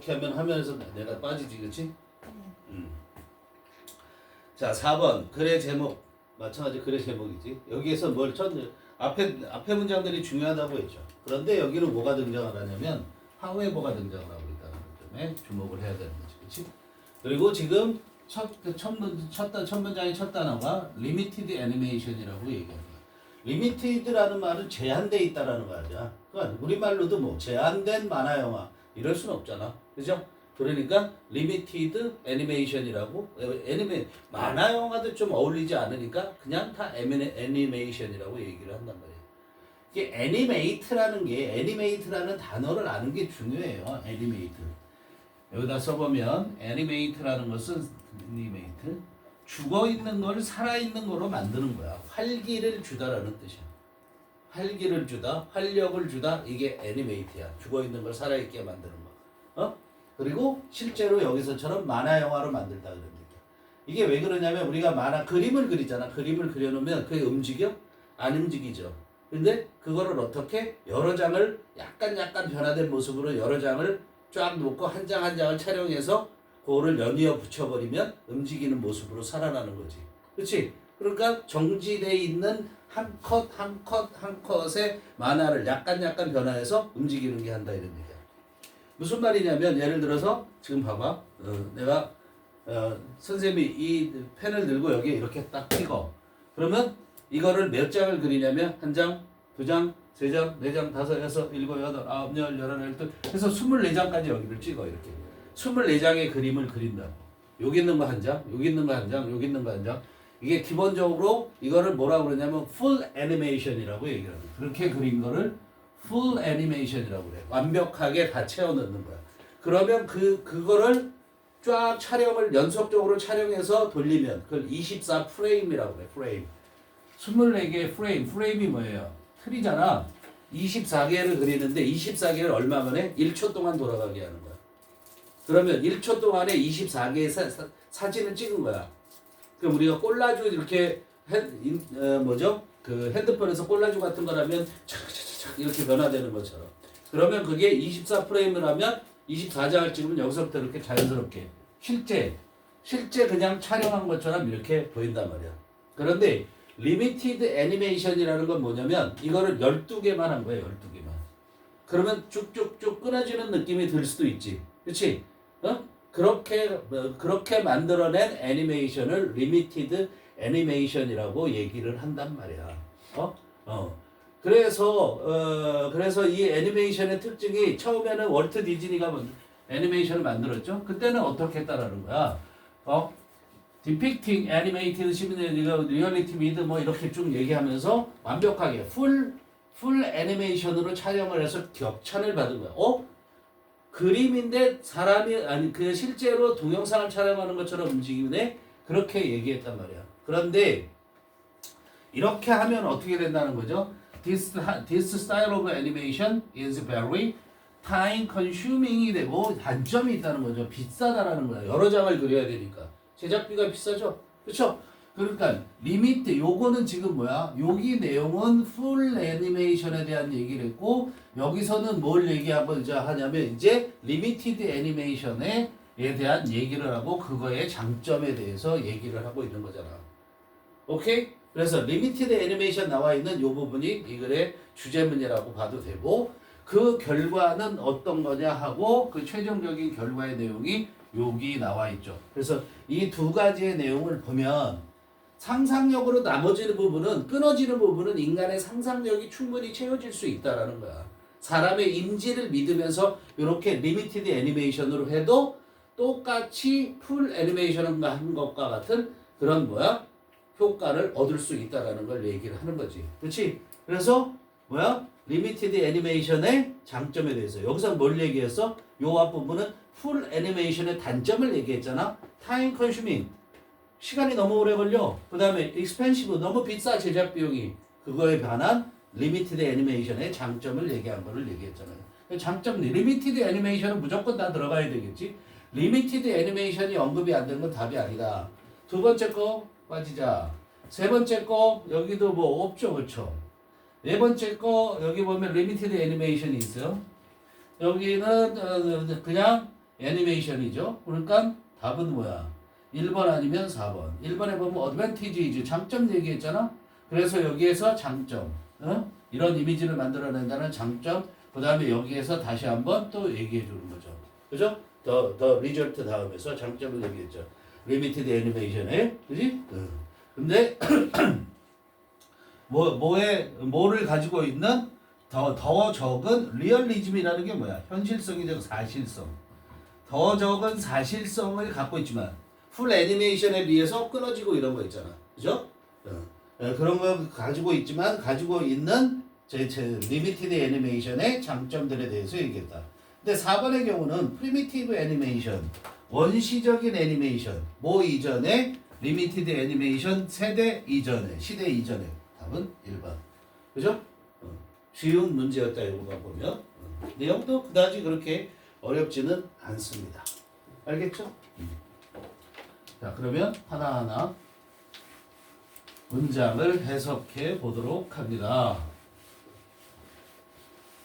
이렇게 하면 화면에서 내가 빠지지, 그치? 자, 4번 글의 제목. 마찬가지 글의 제목이지. 여기에서 뭘 앞에 문장들이 중요하다고 했죠. 그런데 여기는 뭐가 등장을 하냐면 however가 등장을 하고 있다는 점에 주목을 해야 되는 거지, 그치? 그리고 지금 첫 문장의 첫 단어가 limited animation이라고 얘기합니다. limited라는 말은 제한돼 있다라는 거 아니야. 그러니까 우리말로도 뭐 제한된 만화 영화 이럴 순 없잖아, 그죠? 그러니까 limited animation이라고 만화 영화도 좀 어울리지 않으니까 그냥 다 animation이라고 얘기를 한단 말이에요. 이게 animate라는 단어를 아는 게 중요해요. animate. 여기다 써보면 animate라는 것은 animate 죽어 있는 걸 살아 있는 거로 만드는 거야. 활기를 주다라는 뜻이야. 활기를 주다, 활력을 주다, 이게 animate야. 죽어 있는 걸 살아 있게 만드는 거. 그리고 실제로 여기서처럼 만화 영화로 만들다 그럽니다. 이게 왜 그러냐면 우리가 그림을 그리잖아. 그림을 그려놓으면 그게 움직여? 안 움직이죠. 근데 그거를 어떻게 여러 장을 약간 변화된 모습으로 여러 장을 쫙 놓고 한 장 한 장을 촬영해서 그거를 연이어 붙여버리면 움직이는 모습으로 살아나는 거지. 그렇지? 그러니까 정지돼 있는 한 컷의 만화를 약간 변화해서 움직이는 게 한다 이런 얘기야. 무슨 말이냐면 예를 들어서 지금 봐봐. 내가 선생님이 이 펜을 들고 여기에 이렇게 딱 찍어. 그러면 이거를 몇 장을 그리냐면 한 장, 두 장, 세 장, 네 장, 다섯, 여섯, 일곱, 여덟, 아홉, 열, 열하나, 열둘 해서 24장까지 여기를 찍어 이렇게. 24장의 그림을 그린다고. 여기 있는 거 한 장, 여기 있는 거 한 장, 여기 있는 거 한 장. 이게 기본적으로 이거를 뭐라고 그러냐면 full animation이라고 얘기를 합니다. 그렇게 그린 거를 full animation이라고 그래. 완벽하게 다 채워 넣는 거야. 그러면 그거를 쫙 연속적으로 촬영해서 돌리면 그걸 24프레임이라고 그래. 프레임. 24개의 프레임이 뭐예요? 틀이잖아. 24개를 그리는데 24개를 얼마 만에? 1초 동안 돌아가게 하는 거야. 그러면 1초 동안에 24개의 사진을 찍은 거야. 그럼 우리가 콜라주 이렇게 그 핸드폰에서 콜라주 같은 거라면 착착착 이렇게 변화되는 것처럼. 그러면 그게 24프레임을 하면 24장을 찍으면 여기서부터 이렇게 자연스럽게 실제 그냥 촬영한 것처럼 이렇게 보인단 말이야. 그런데 리미티드 애니메이션이라는 건 뭐냐면 이거를 12개만 한 거예요. 12개만. 그러면 쭉쭉쭉 끊어지는 느낌이 들 수도 있지. 그렇지? 그렇게 만들어낸 애니메이션을 리미티드 애니메이션이라고 얘기를 한단 말이야. 그래서 이 애니메이션의 특징이 처음에는 월트 디즈니가 애니메이션을 만들었죠. 그때는 어떻게 했다라는 거야. depicting animated reality with 뭐 이렇게 쭉 얘기하면서 완벽하게 풀 애니메이션으로 촬영을 해서 격찬을 받은 거야. 그림인데 사람이 그 실제로 동영상을 촬영하는 것처럼 움직이네. 그렇게 얘기했단 말이야. 그런데 이렇게 하면 어떻게 된다는 거죠? This style of animation is very time consuming이 되고 단점이 있다는 거죠. 비싸다라는 거야. 여러 장을 그려야 되니까. 제작비가 비싸죠. 그렇죠? 그러니까 리미트 요거는 지금 뭐야? 여기 내용은 풀 애니메이션에 대한 얘기를 했고 여기서는 뭘 얘기하고 하냐면 이제 리미티드 애니메이션에 대한 얘기를 하고 그거의 장점에 대해서 얘기를 하고 있는 거잖아. 오케이? 그래서 리미티드 애니메이션 나와 있는 요 부분이 이 글의 주제문이라고 봐도 되고 그 결과는 어떤 거냐 하고 그 최종적인 결과의 내용이 여기 나와 있죠. 그래서 이 두 가지의 내용을 보면 상상력으로 나머지는 부분은 끊어지는 부분은 인간의 상상력이 충분히 채워질 수 있다라는 거야. 사람의 인지를 믿으면서 이렇게 리미티드 애니메이션으로 해도 똑같이 풀 애니메이션을 한 것과 같은 그런 효과를 얻을 수 있다라는 걸 얘기를 하는 거지. 그렇지? 그래서 리미티드 애니메이션의 장점에 대해서 여기서 뭘 얘기했어? 요 앞부분은 풀 애니메이션의 단점을 얘기했잖아. 타임 컨슈밍. 시간이 너무 오래 걸려. 그 다음에 expensive. 너무 비싸 제작 비용이. 그거에 반한 리미티드 애니메이션의 장점을 얘기한 거를 얘기했잖아요. 장점, 리미티드 애니메이션은 무조건 다 들어가야 되겠지. 리미티드 애니메이션이 언급이 안 되는 건 답이 아니다. 두 번째 거 빠지자. 세 번째 거 여기도 뭐 없죠. 그렇죠? 네 번째 거 여기 보면 리미티드 애니메이션이 있어요. 여기는 그냥 애니메이션이죠. 그러니까 답은 뭐야? 1번 아니면 4번. 1번에 보면 어드밴티지 장점 얘기했잖아. 그래서 여기에서 장점, 이런 이미지를 만들어낸다는 장점. 그 다음에 여기에서 다시 한번 또 얘기해 주는 거죠. 그죠? 더 리절트 다음에서 장점을 얘기했죠. 리미티드 애니메이션에, 그지? 근데 뭐를 가지고 있는 더 적은 리얼리즘이라는 게 뭐야? 현실성이죠, 사실성. 더 적은 사실성을 갖고 있지만 풀 애니메이션에 비해서 끊어지고 이런 거 있잖아, 그죠? 그런 거 가지고 있지만 가지고 있는 제 리미티드 애니메이션의 장점들에 대해서 얘기했다. 근데 4번의 경우는 프리미티브 애니메이션, 원시적인 애니메이션, 뭐 이전에 리미티드 애니메이션 세대 이전에, 시대 이전에. 답은 1번. 그죠? 쉬운 문제였다 이거만 보면. 내용도 그다지 그렇게 어렵지는 않습니다. 알겠죠? 자, 그러면 하나하나 문장을 해석해 보도록 합니다.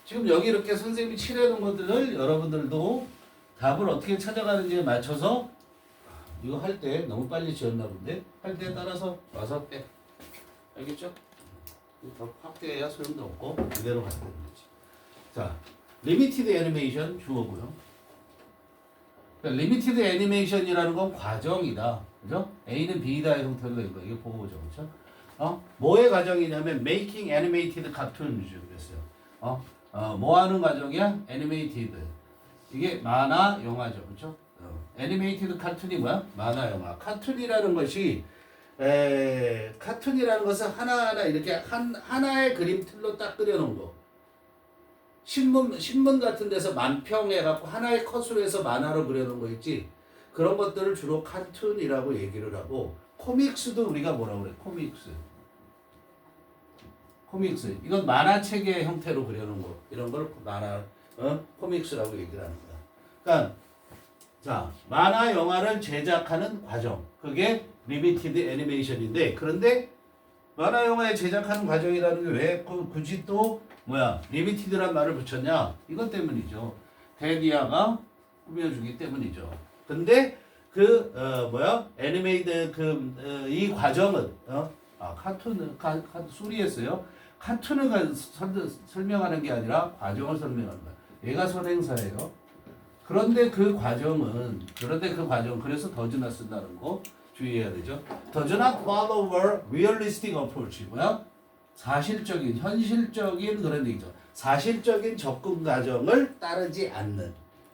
지금 여기 이렇게 선생님이 칠해놓은 것들을 여러분들도 답을 어떻게 찾아가는지에 맞춰서 이거 할 때 너무 빨리 지었나 본데 할 때 따라서 와서 빼. 알겠죠? 더 확대해야 소용도 없고 그대로 가야 되는 거지. 자, 리미티드 애니메이션 주어고요. 그러니까 리미티드 애니메이션이라는 건 과정이다. 그죠? A는 B다의 형태로 된 거. 이게 보고죠. 그죠? 뭐의 과정이냐면 making animated cartoons 그랬어요. 뭐 하는 과정이야? animated. 이게 만화, 영화죠. 그렇죠? 애니메이티드 카툰이 뭐야? 만화, 영화. 카툰이라는 것이 카툰이라는 것은 하나하나 이렇게 하나의 그림틀로 딱 그려놓은 거. 신문 같은 데서 만평해갖고 하나의 컷으로 해서 만화로 그려놓은 거 있지. 그런 것들을 주로 카툰이라고 얘기를 하고 코믹스도 우리가 뭐라고 그래? 코믹스. 이건 만화책의 형태로 그려놓은 거. 이런 걸 코믹스라고 얘기를 하는 거야. 그러니까 자, 만화 영화를 제작하는 과정. 그게 리미티드 애니메이션인데 그런데 만화 영화에 제작하는 과정이라는 게 왜 굳이 또 리미티드란 말을 붙였냐? 이것 때문이죠. 대디아가 꾸며주기 때문이죠. 근데 애니메이드 이 과정은 카툰은 소리했어요. 카툰을 설명하는 게 아니라 과정을 설명하는 거야. 얘가 선행사예요. 그런데 그 과정, 그래서 does not 쓴다는 거 주의해야 되죠. does not follow a realistic approach. 사실적인, 현실적인 그런 얘기죠. 사실적인 접근 과정을 따르지 않는.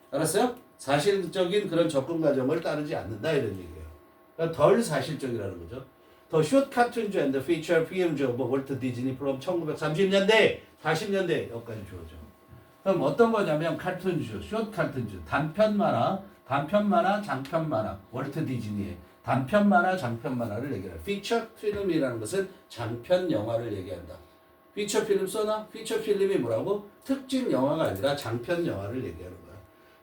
알았어요? 사실적인 그런 접근 과정을 따르지 않는다 이런 얘기예요. 그러니까 덜 사실적이라는 거죠. The short cartoons and the feature films of Walt Disney from 1930년대, 40년대 여기까지 주어져. 그럼 어떤 거냐면 카툰즈, 숏 카툰즈, 단편 만화, 장편 만화, 월트 디즈니의 단편 만화, 장편 만화를 얘기해요. 피처 필름이라는 것은 장편 영화를 얘기한다. 피처 필름 써나? 피처 필름이 뭐라고? 특집 영화가 아니라 장편 영화를 얘기하는 거야.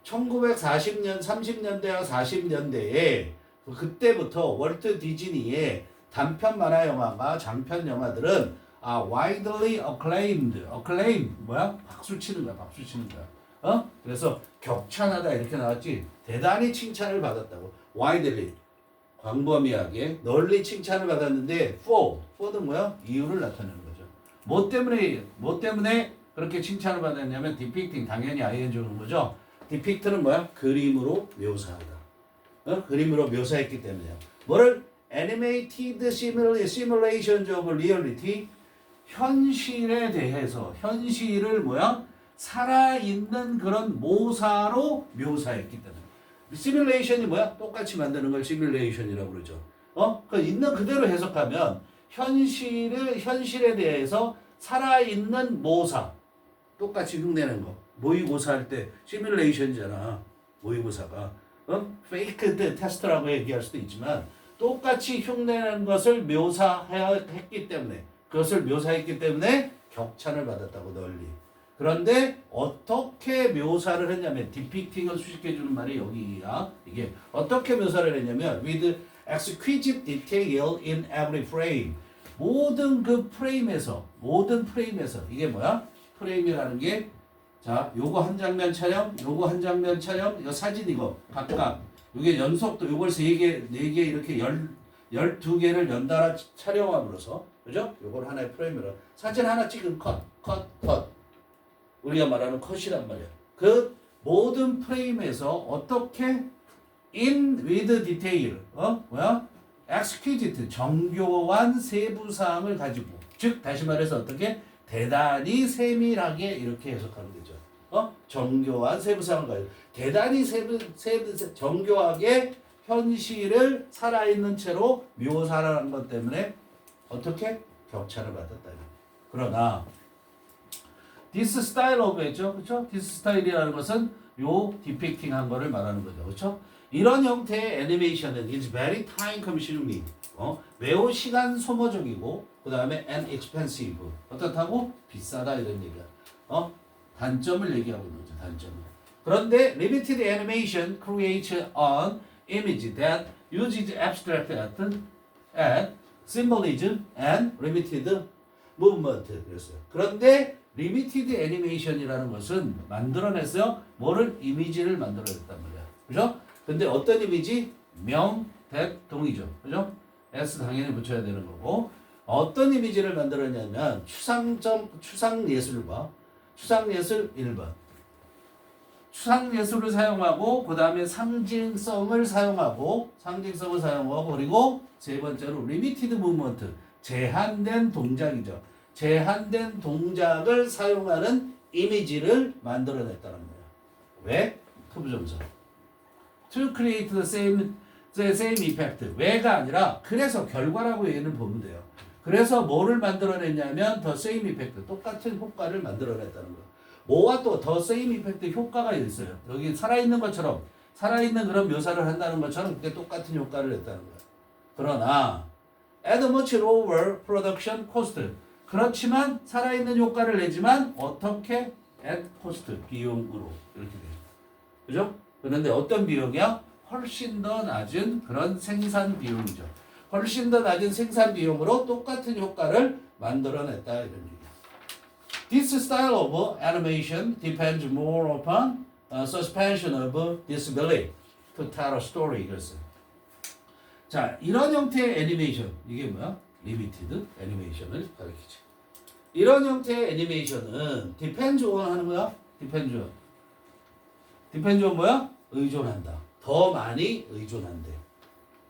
1940년, 30년대와 40년대에 그때부터 월트 디즈니의 단편 만화 영화가 장편 영화들은 widely acclaimed. 박수 치는 거야. 그래서 격찬하다 이렇게 나왔지. 대단히 칭찬을 받았다고. widely. 광범위하게 널리 칭찬을 받았는데 for는 이유를 나타내는 거죠. 뭐 때문에 그렇게 칭찬을 받았냐면 depicting 당연히 ing 오는 거죠. depict는 그림으로 묘사하다. 그림으로 묘사했기 때문에요. 뭐를 animated simulations of reality 현실에 대해서 현실을 살아있는 그런 모사로 묘사했기 때문에 시뮬레이션이 똑같이 만드는 걸 시뮬레이션이라고 그러죠. 그 있는 그대로 해석하면 현실에 대해서 살아있는 모사 똑같이 흉내내는 거. 모의고사 할 때 시뮬레이션이잖아. 모의고사가 페이크 테스트라고 얘기할 수도 있지만 똑같이 흉내내는 것을 묘사했기 때문에 그것을 묘사했기 때문에 격찬을 받았다고 널리. 그런데 어떻게 묘사를 했냐면 depicting을 수식해주는 말이 여기야. 이게 어떻게 묘사를 했냐면 with exquisite detail in every frame. 모든 프레임에서 이게 프레임이라는 게 자, 요거 한 장면 촬영, 요거 한 장면 촬영, 요 사진 이거 각각 요게 연속도 요걸 3개, 4개 이렇게 12개를 연달아 촬영함으로써 그죠? 요걸 하나의 프레임으로 사진 하나 찍은 컷. 우리가 말하는 컷이란 말이야. 그 모든 프레임에서 어떻게 in with detail, exquisite, 정교한 세부사항을 가지고, 즉 다시 말해서 어떻게 대단히 세밀하게 이렇게 해석하는 거죠. 정교한 세부사항을 가지고 대단히 정교하게 현실을 살아있는 채로 묘사하는 것 때문에 어떻게 격차를 받았다. 그러나 this style of 했죠, 그렇죠? this style이라는 것은 요 depicting한 거를 말하는 거죠, 그렇죠? 이런 형태의 애니메이션은 is very time consuming, 매우 시간 소모적이고, 그 다음에 and expensive, 어떻다고? 비싸다 이런 얘기야. 단점을 얘기하고 있는 거죠, 단점을. 그런데 limited animation creates an image that uses abstract art and symbolism and limited movement. 그랬어요. 그런데 리미티드 애니메이션이라는 것은 만들어냈어요. 뭐를? 이미지를 만들어냈단 말이야. 그죠? 근데 어떤 이미지? 명, 대, 동이죠. 그죠? S 당연히 붙여야 되는 거고. 어떤 이미지를 만들었냐면 추상예술과 추상예술 1번. 추상예술을 사용하고 그 다음에 상징성을 사용하고 그리고 세 번째로 리미티드 무브먼트, 제한된 동작이죠. 제한된 동작을 사용하는 이미지를 만들어냈다는 거예요. 왜? 투부정사. To create the same effect. 왜가 아니라 그래서 결과라고 얘는 보면 돼요. 그래서 뭐를 만들어냈냐면 the same effect. 똑같은 효과를 만들어냈다는 거예요. 뭐와 또 the same effect 효과가 있어요. 여기 살아있는 것처럼 살아있는 그런 묘사를 한다는 것처럼 그게 똑같은 효과를 냈다는 거예요. 그러나 at much lower production cost. 그렇지만 살아있는 효과를 내지만 어떻게? at cost, 비용으로 이렇게 돼요. 그죠? 그런데 어떤 비용이야? 훨씬 더 낮은 그런 생산 비용이죠. 훨씬 더 낮은 생산 비용으로 똑같은 효과를 만들어냈다 이런 얘기야. This style of animation depends more upon suspension of disbelief to tell a story. 그랬어요. 자, 이런 형태의 애니메이션, 이게 뭐야? 리미티드 애니메이션을 가리키죠. 이런 형태의 애니메이션은 depends on 하는 거야? depends on 뭐야? 의존한다. 더 많이 의존한대.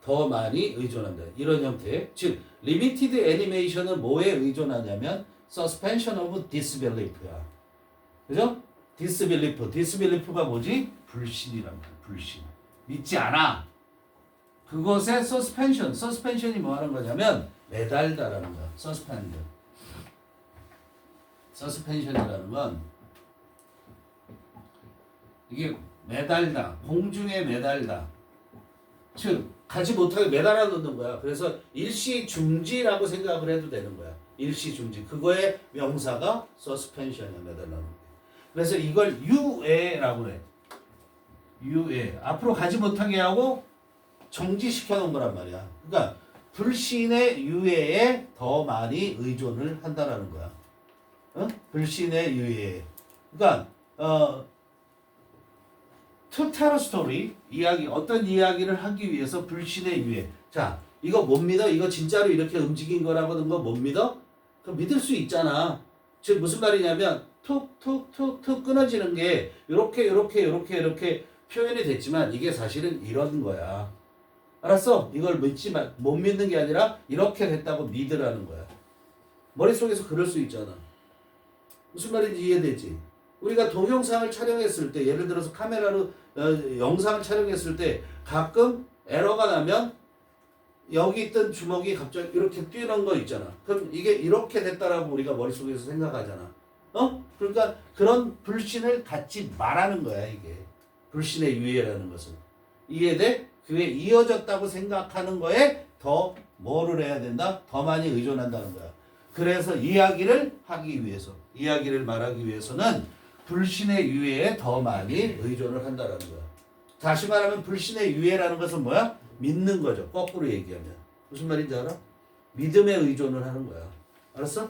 더 많이 의존한다. 이런 형태. 즉, 리미티드 애니메이션은 뭐에 의존하냐면 suspension of disbelief야. 그죠? disbelief가 뭐지? 불신이란 말이야. 불신. 믿지 않아. 그것의 suspension이 뭐 하는 거냐면 매달다라는 거야. suspension이라는 건 이게 매달다, 공중에 매달다. 즉 가지 못하게 매달아 놓는 거야. 그래서 일시 중지라고 생각을 해도 되는 거야. 일시 중지. 그거의 명사가 suspension이야. 매달아 놓는 거. 그래서 이걸 유예라고 해. 유예. 앞으로 가지 못하게 하고 정지시켜 놓은 거란 말이야. 그러니까 불신의 유예에 더 많이 의존을 한다라는 거야. 불신의 유예에. 그러니까 to tell a story, 이야기, 어떤 이야기를 하기 위해서 불신의 유예. 자, 이거 못 믿어? 이거 진짜로 이렇게 움직인 거라고는 거 못 믿어? 그럼 믿을 수 있잖아. 즉 무슨 말이냐면 툭툭툭툭 끊어지는 게 이렇게 표현이 됐지만 이게 사실은 이런 거야. 알았어? 이걸 못 믿는 게 아니라 이렇게 됐다고 믿으라는 거야. 머릿속에서 그럴 수 있잖아. 무슨 말인지 이해되지? 우리가 동영상을 촬영했을 때, 예를 들어서 카메라로 영상을 촬영했을 때 가끔 에러가 나면 여기 있던 주먹이 갑자기 이렇게 뛰는 거 있잖아. 그럼 이게 이렇게 됐다라고 우리가 머릿속에서 생각하잖아. 그러니까 그런 불신을 갖지 말라는 거야, 이게. 불신의 유예라는 것은. 이해돼? 그게 이어졌다고 생각하는 거에 더 뭐를 해야 된다? 더 많이 의존한다는 거야. 그래서 이야기를 말하기 위해서는 불신의 유예에 더 많이 의존을 한다는 거야. 다시 말하면 불신의 유예라는 것은 뭐야? 믿는 거죠. 거꾸로 얘기하면. 무슨 말인지 알아? 믿음에 의존을 하는 거야. 알았어?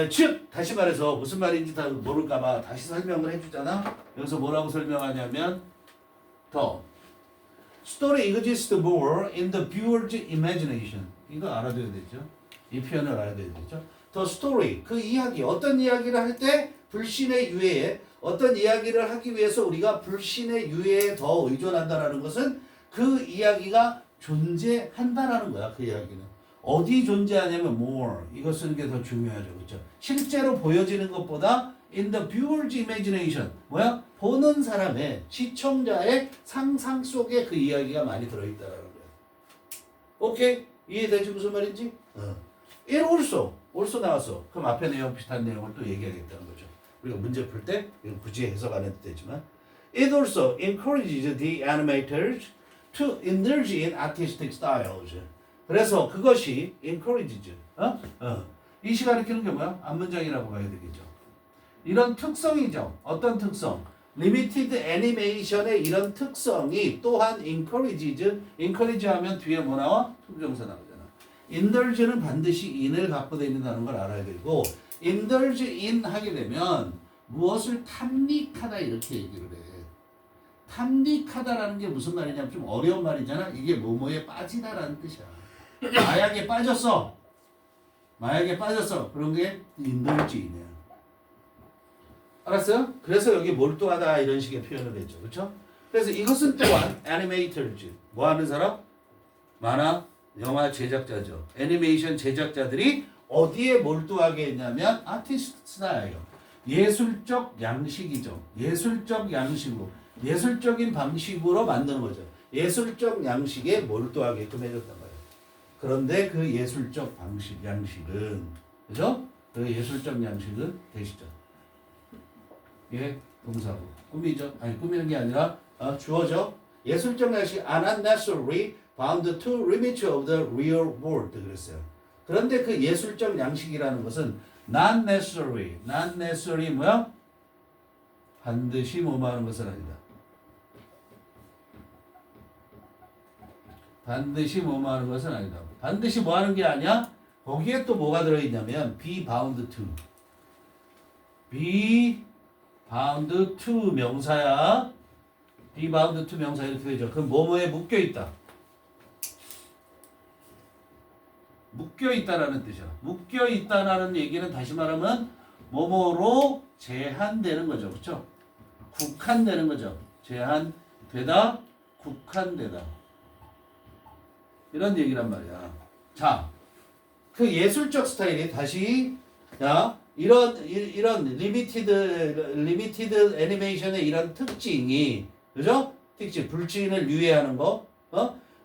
즉 다시 말해서 무슨 말인지 다 모를까봐 다시 설명을 해주잖아. 여기서 뭐라고 설명하냐면 더 story exists more in the viewer's imagination. 이거 알아둬야 되죠. 이 표현을 알아둬야 되죠. The story 그 이야기 어떤 이야기를 할 때 불신의 유해에 어떤 이야기를 하기 위해서 우리가 불신의 유해에 더 의존한다라는 것은 그 이야기가 존재한다라는 거야. 그 이야기는 어디 존재하냐면 more 이거 쓰는 게 더 중요하죠. 그렇죠? 실제로 보여지는 것보다 in the viewer's imagination 뭐야? 보는 사람의 시청자의 상상 속에 그 이야기가 많이 들어있다라는 거야. 오케이? 이해되지 무슨 말인지? it also 나왔어. 그럼 앞에 내용 비슷한 내용을 또 얘기하겠다는 거죠. 우리가 문제 풀 때 이건 굳이 해석 안 해도 되지만 it also encourages the animators to indulge in artistic styles. 그래서 그것이 encourages. 이 시간에 키는 게 뭐야? 앞문장이라고 봐야 되겠죠. 이런 특성이죠. 어떤 특성? 리미티드 애니메이션의 이런 특성이 또한 encourage 하면 뒤에 뭐 나와? 투부정사 나오잖아. indulge는 반드시 in을 갖고 다닌다는 걸 알아야 되고 indulge in 하게 되면 무엇을 탐닉하다 이렇게 얘기를 해. 탐닉하다라는 게 무슨 말이냐면 좀 어려운 말이잖아. 이게 뭐뭐에 빠지다라는 뜻이야. 마약에 빠졌어. 그런 게 indulge이네요. 알았어요? 그래서 여기 몰두하다 이런 식의 표현을 했죠. 그렇죠? 그래서 이것은 또한 애니메이터즈 뭐 하는 사람? 만화, 영화 제작자죠. 애니메이션 제작자들이 어디에 몰두하게 했냐면 아티스트 스타일 예술적 양식이죠. 예술적 양식으로 예술적인 방식으로 만드는 거죠. 예술적 양식에 몰두하게끔 해줬단 말이에요. 그런데 그 예술적 양식은 그죠? 그 예술적 양식은 되시죠. 예, 동사고 꾸미죠. 아니 꾸미는 게 아니라 주어져. 예술적 양식 are not necessarily bound to limits of the real world 그랬어요. 그런데 그 예술적 양식이라는 것은 not necessary 뭐야? 반드시 뭐뭐 하는 것은 아니다. 반드시 뭐뭐 하는 것은 아니다. 반드시 뭐 하는 게 아니야? 거기에 또 뭐가 들어있냐면 be bound to 명사야. be bound to 명사 이렇게 되죠. 그럼 뭐뭐에 묶여있다. 묶여있다라는 뜻이야. 묶여있다라는 얘기는 다시 말하면 뭐뭐로 제한되는 거죠. 그렇죠? 국한되는 거죠. 제한되다, 국한되다. 이런 얘기란 말이야. 자, 그 예술적 스타일이 다시 이런 리미티드 애니메이션의 이런 특징이 그죠? 특징 불신을 유예하는 거.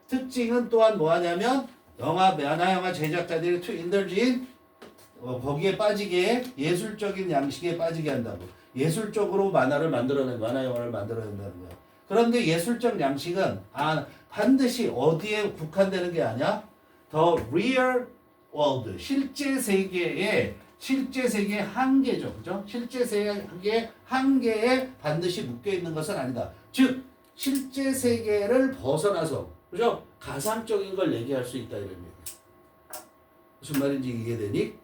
특징은 또한 뭐 하냐면 만화 영화 제작자들이 to indulge in 거기에 빠지게 예술적인 양식에 빠지게 한다고. 예술적으로 만화 영화를 만들어낸다는 거야. 그런데 예술적 양식은 반드시 어디에 국한되는 게 아니야? The real world, 실제 세계의 한계죠. 그죠? 실제 세계의 한계에 반드시 묶여 있는 것은 아니다. 즉, 실제 세계를 벗어나서, 그죠? 가상적인 걸 얘기할 수 있다, 이런 얘기야. 무슨 말인지 이해되니?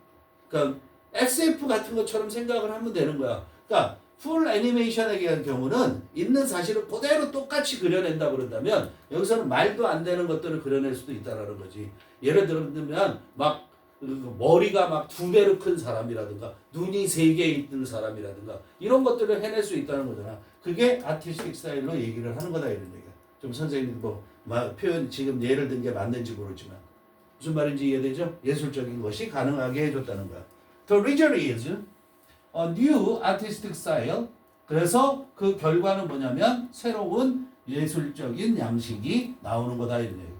그러니까, SF 같은 것처럼 생각을 하면 되는 거야. 그러니까, 풀 애니메이션의 경우는 있는 사실을 그대로 똑같이 그려낸다 그런다면 여기서는 말도 안 되는 것들을 그려낼 수도 있다라는 거지. 예를 들면 막 머리가 막 2배로 큰 사람이라든가 눈이 3개 있는 사람이라든가 이런 것들을 해낼 수 있다는 거잖아. 그게 아티스틱 스타일로 얘기를 하는 거다 이런 얘기야. 좀 선생님 표현 지금 예를 든 게 맞는지 모르지만 무슨 말인지 이해되죠? 예술적인 것이 가능하게 해줬다는 거야. The result is a new artistic style. 그래서 그 결과는 뭐냐면 새로운 예술적인 양식이 나오는 거다 이런 얘기.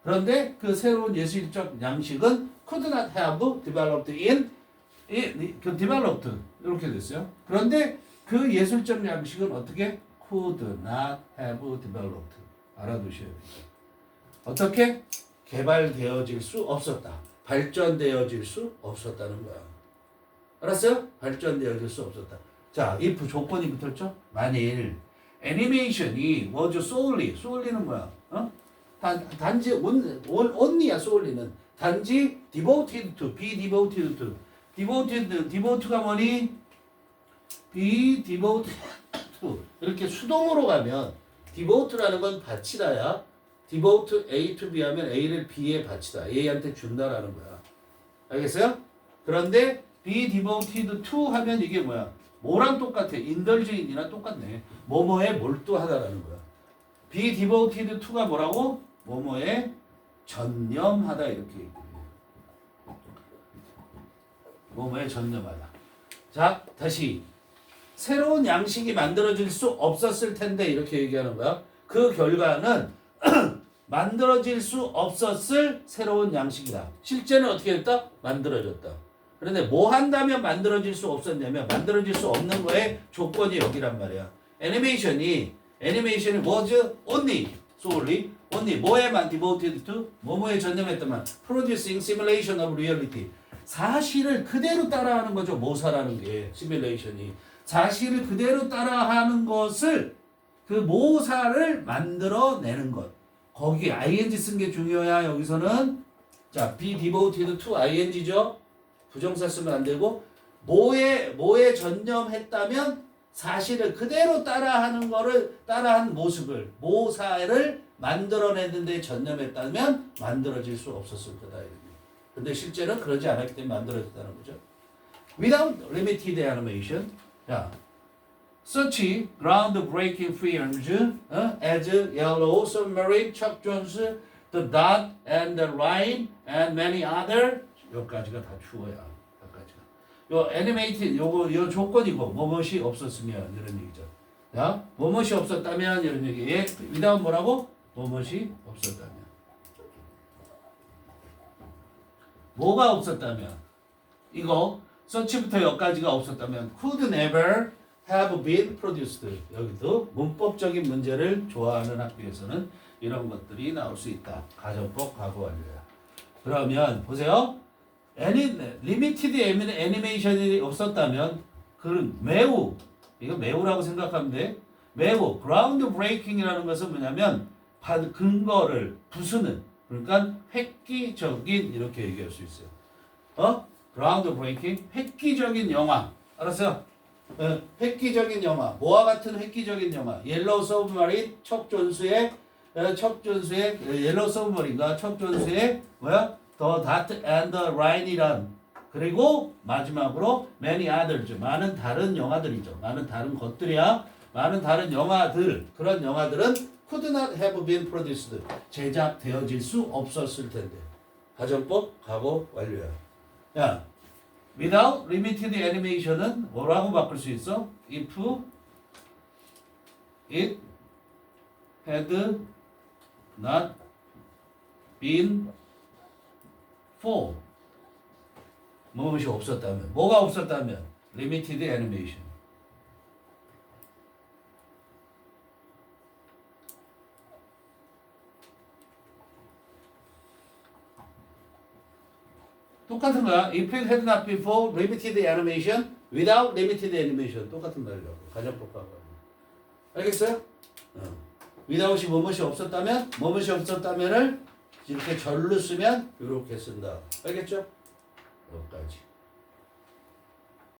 그런데 그 새로운 예술적 양식은 could not have developed developed 이렇게 됐어요. 그런데 그 예술적 양식은 어떻게 could not have developed 알아두셔야 돼요. 어떻게 개발되어질 수 없었다. 발전되어질 수 없었다는 거야. 알았어요? 발전되어질 수 없었다. 자, if 조건이 붙었죠? 만일 애니메이션이 was solely는 뭐야? 단지 only야 solely는 단지 be devoted to devote가 뭐니? be devoted to. 이렇게 수동으로 가면 devote라는 건 바치다야. devote A to B 하면 A를 B에 바치다. A한테 준다라는 거야. 알겠어요? 그런데 be devoted to 하면 이게 뭐야? 뭐랑 똑같아? indulge이나 똑같네. 뭐뭐에 몰두하다라는 거야. be devoted to가 뭐라고? 뭐뭐에 전념하다 이렇게 얘기해요. 뭐뭐에 전념하다. 자, 다시 새로운 양식이 만들어질 수 없었을 텐데 이렇게 얘기하는 거야. 그 결과는 만들어질 수 없었을 새로운 양식이다. 실제는 어떻게 됐다? 만들어졌다. 그런데 뭐 한다면 만들어질 수 없었냐면 만들어질 수 없는 거의 조건이 여기란 말이야. 애니메이션이 was only 뭐에만 devoted to 뭐뭐에 전념했더만 producing simulation of reality 사실을 그대로 따라하는 거죠. 모사라는 게 시뮬레이션이 사실을 그대로 따라하는 것을 그 모사를 만들어내는 것. 거기 ing 쓴 게 중요해야 여기서는 자 be devoted to ing죠. 부정사 쓰면 안 되고 뭐에 전념했다면 사실을 그대로 따라하는 거를 따라한 모습을 모사를 만들어냈는데 전념했다면 만들어질 수 없었을 거다. 근데 실제는 그러지 않았기 때문에 만들어졌다는 거죠. Without limited animation, 야, such groundbreaking films as Yellow Submarine, Chuck Jones, The Dot and the Line, and many other 여기까지가 다 주어야. 여기까지가. 요 애니메이티드 요 조건이고 뭐뭇이 없었으면 이런 얘기죠. 야, 뭐뭇이 없었다면 이런 얘기. 예, without 뭐라고? 뭐뭇이 없었다면. 뭐가 없었다면 이거 서치부터 여기까지가 없었다면 could never have been produced. 여기도 문법적인 문제를 좋아하는 학교에서는 이런 것들이 나올 수 있다. 가정법 과거 완료야. 그러면 보세요. 리미티드 애니메이션이 없었다면 그런 매우 이거 매우라고 생각하면 돼. 매우 그라운드 브레이킹이라는 것은 뭐냐면 근거를 부수는 그러니까 획기적인 이렇게 얘기할 수 있어요. 그라운드 브레이킹 획기적인 영화. 알았어요? 획기적인 영화. 뭐와 같은 획기적인 영화. 옐로우 서브마린 척 존스의 옐로우 서브마린과 척 존스의 뭐야? The Dot and the Line이란 그리고 마지막으로 many others 많은 다른 영화들이죠. 많은 다른 것들이야. 많은 다른 영화들 그런 영화들은 could not have been produced. 제작되어질 수 없었을 텐데. 가정법 과거 완료야. 야, without limited animation은 뭐라고 바꿀 수 있어? If it had not been for 무엇이 없었다면 뭐가 없었다면 limited animation. 똑같은 거야. If it had not been for limited animation, without limited animation 똑같은 말이라고. 가정법하고. 알겠어요? without이 뭐뭇이 없었다면 뭐뭇이 없었다면을 이렇게 절로 쓰면 이렇게 쓴다. 알겠죠? 여기까지.